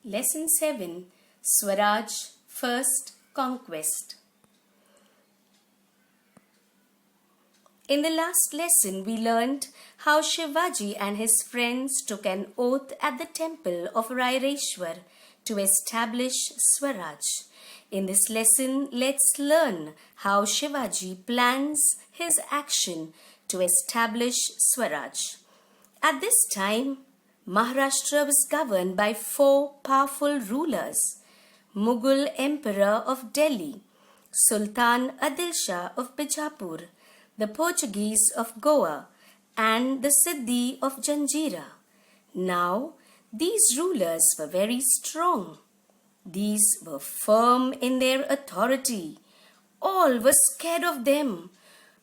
Lesson 7 Swaraj First Conquest. In the last lesson, we learned how Shivaji and his friends took an oath at the temple of Raireshwar to establish Swaraj. In this lesson, let's learn how Shivaji plans his action to establish Swaraj. At this time, Maharashtra was governed by 4 powerful rulers: Mughal Emperor of Delhi, Sultan Adil Shah of Bijapur, the Portuguese of Goa, and the Siddhi of Janjira. Now, these rulers were very strong. These were firm in their authority. All were scared of them.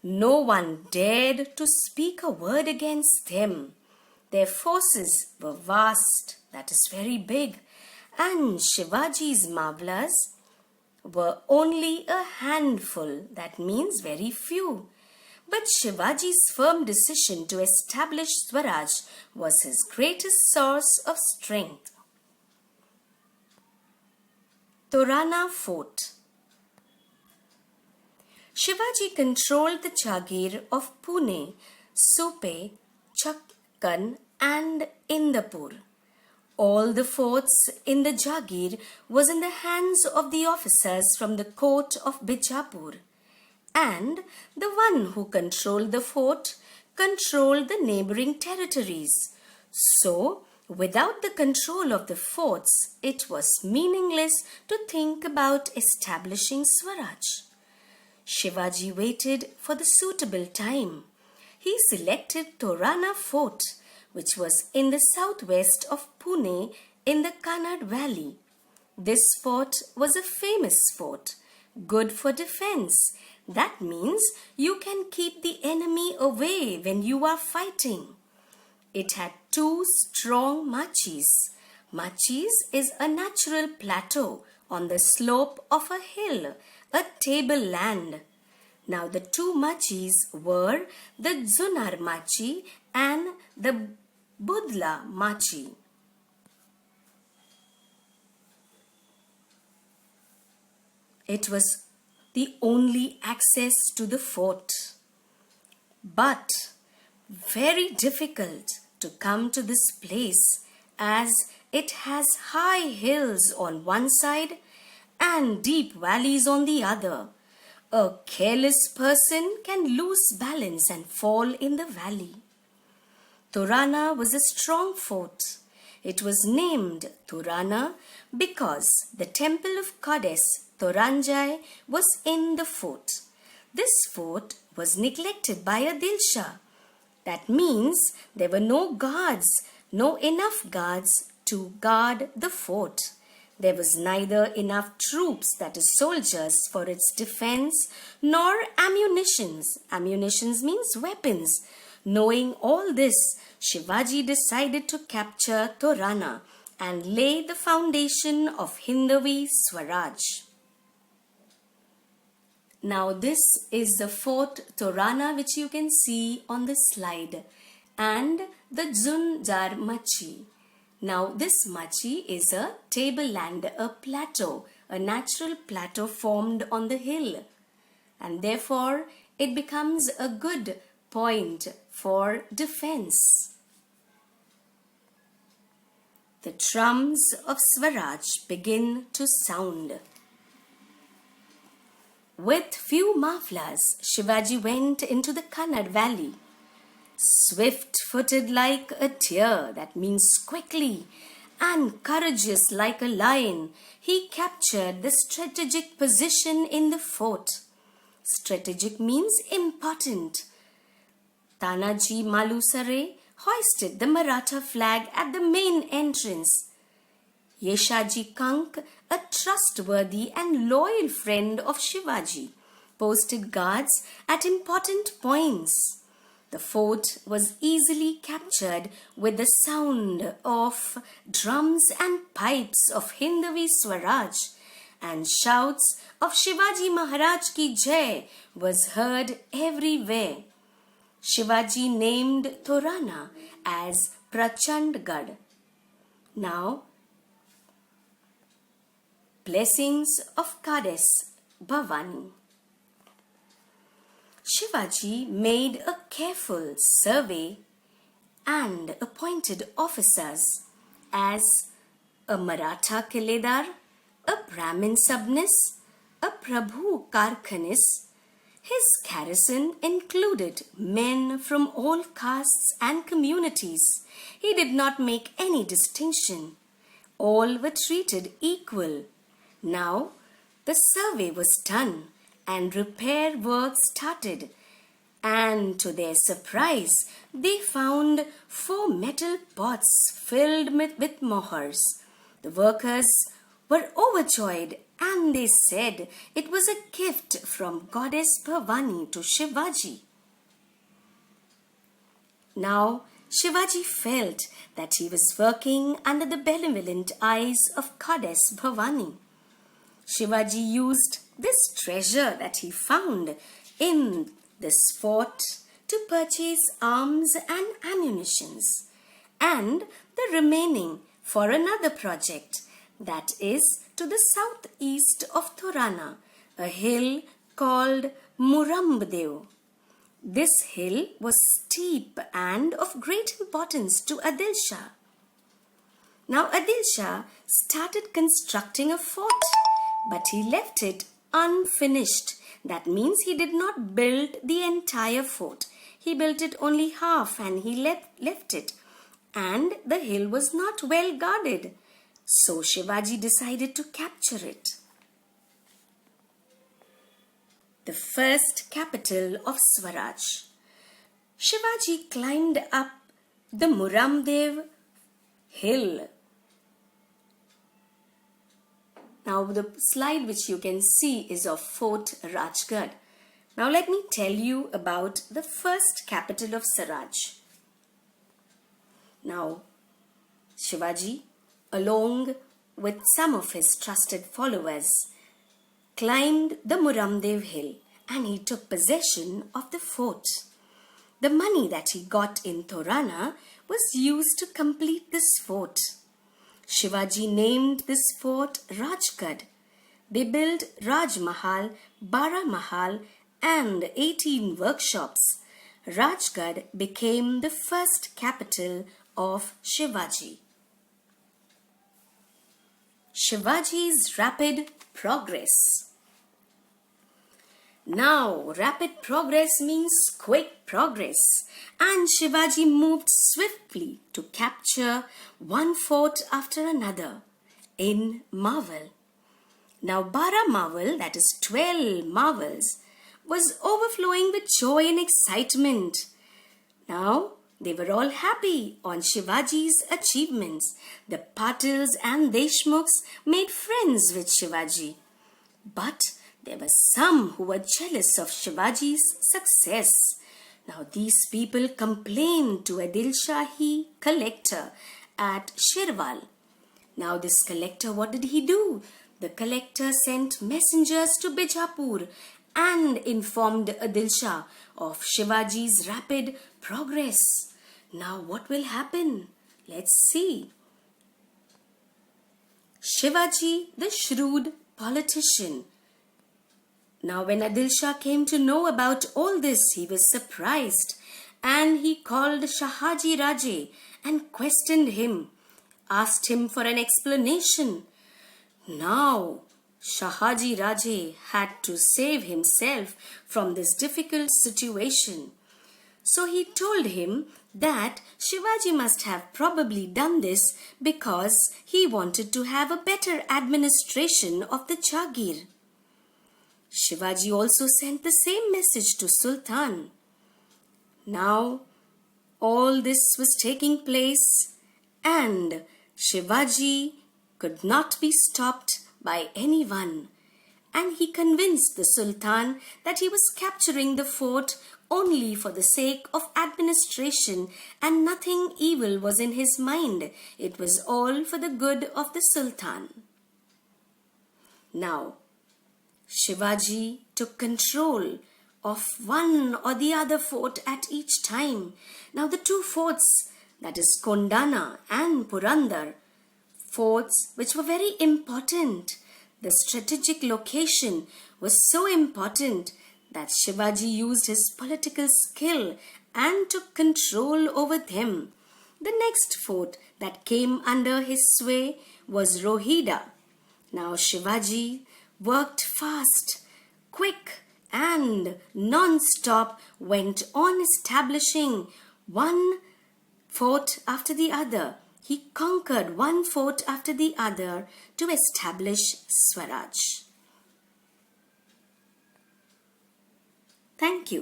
No one dared to speak a word against them. Their forces were vast, that is very big, and Shivaji's Mavlas were only a handful, that means very few. But Shivaji's firm decision to establish Swaraj was his greatest source of strength. Torana Fort. Shivaji controlled the Jagir of Pune, Supe, Chakkan and Indapur. All the forts in the Jagir was in the hands of the officers from the court of Bijapur, and the one who controlled the fort controlled the neighboring territories. So, without the control of the forts, it was meaningless to think about establishing Swaraj. Shivaji waited for the suitable time. He selected Torana Fort, which was in the southwest of Pune in the Kannad Valley. This fort was a famous fort, good for defense. That means you can keep the enemy away when you are fighting. It had 2 strong machis. Machis is a natural plateau on the slope of a hill, a tableland. Now the 2 machis were the Zunar Machi and the Budla Machi. It was the only access to the fort, but very difficult to come to this place as it has high hills on one side and deep valleys on the other. A careless person can lose balance and fall in the valley. Torana was a strong fort. It was named Torana because the temple of goddess Toranjai was in the fort. This fort was neglected by Adil Shah. That means there were no enough guards to guard the fort. There was neither enough troops, that is soldiers, for its defense, nor ammunitions. Ammunitions means weapons. Knowing all this, Shivaji decided to capture Torana and lay the foundation of Hindavi Swaraj. Now this is the fort Torana which you can see on the slide, and the Zunjar Machi. Now this machi is a tableland, a plateau, a natural plateau formed on the hill, and therefore it becomes a good point for defense. The drums of Swaraj begin to sound. With few maflas, Shivaji went into the Kannad Valley. Swift-footed like a deer, that means quickly, and courageous like a lion, he captured the strategic position in the fort. Strategic means important. Tanaji Malusare hoisted the Maratha flag at the main entrance. Yeshaji Kank, a trustworthy and loyal friend of Shivaji, posted guards at important points. The fort was easily captured with the sound of drums and pipes of Hindavi Swaraj, and shouts of Shivaji Maharaj ki Jai was heard everywhere. Shivaji named Torana as Prachandgarh. Now, blessings of Goddess Bhavani. Shivaji made a careful survey and appointed officers as a Maratha Kiledar, a Brahmin Sabnis, a Prabhu Karkhanis. His garrison included men from all castes and communities. He did not make any distinction. All were treated equal. Now the survey was done and repair work started. And to their surprise, they found 4 metal pots filled with mohurs. The workers were overjoyed and they said it was a gift from Goddess Bhavani to Shivaji. Now Shivaji felt that he was working under the benevolent eyes of Goddess Bhavani. Shivaji used this treasure that he found in this fort to purchase arms and ammunitions, and the remaining for another project, that is to the southeast of Torana, a hill called Murambdev. This hill was steep and of great importance to Adil Shah. Now Adil Shah started constructing a fort, but he left it unfinished. That means he did not build the entire fort. He built it only half and he left it. And the hill was not well guarded. So Shivaji decided to capture it. The first capital of Swaraj. Shivaji climbed up the Muramdev hill. Now the slide which you can see is of Fort Rajgarh. Now let me tell you about the first capital of Swaraj. Now Shivaji, along with some of his trusted followers, climbed the Muramdev hill and he took possession of the fort. The money that he got in Torana was used to complete this fort. Shivaji named this fort Rajgarh. They built Raj Mahal, Bara Mahal and 18 workshops. Rajgarh became the first capital of Shivaji. Shivaji's rapid progress. Now, rapid progress means quick progress, and Shivaji moved swiftly to capture one fort after another in Marvel. Now, Bara Marvel, that is 12 marvels, was overflowing with joy and excitement. Now, they were all happy on Shivaji's achievements. The Patils and Deshmukhs made friends with Shivaji. But there were some who were jealous of Shivaji's success. Now these people complained to Adil Shahi collector at Shirwal. Now this collector, what did he do? The collector sent messengers to Bijapur and informed Adil Shah of Shivaji's rapid progress. Now what will happen? Let's see. Shivaji, the shrewd politician. Now when Adil Shah came to know about all this, he was surprised and he called Shahaji Raje and questioned him, asked him for an explanation. Now Shahaji Raje had to save himself from this difficult situation. So he told him that Shivaji must have probably done this because he wanted to have a better administration of the Jagir. Shivaji also sent the same message to Sultan. Now all this was taking place and Shivaji could not be stopped by anyone, and he convinced the Sultan that he was capturing the fort only for the sake of administration and nothing evil was in his mind. It was all for the good of the Sultan. Now Shivaji took control of one or the other fort at each time. Now the two forts, that is Kondana and Purandar, forts which were very important. The strategic location was so important that Shivaji used his political skill and took control over them. The next fort that came under his sway was Rohida. Now Shivaji worked fast, quick, and non-stop went on establishing one fort after the other. He conquered one fort after the other to establish Swaraj. Thank you.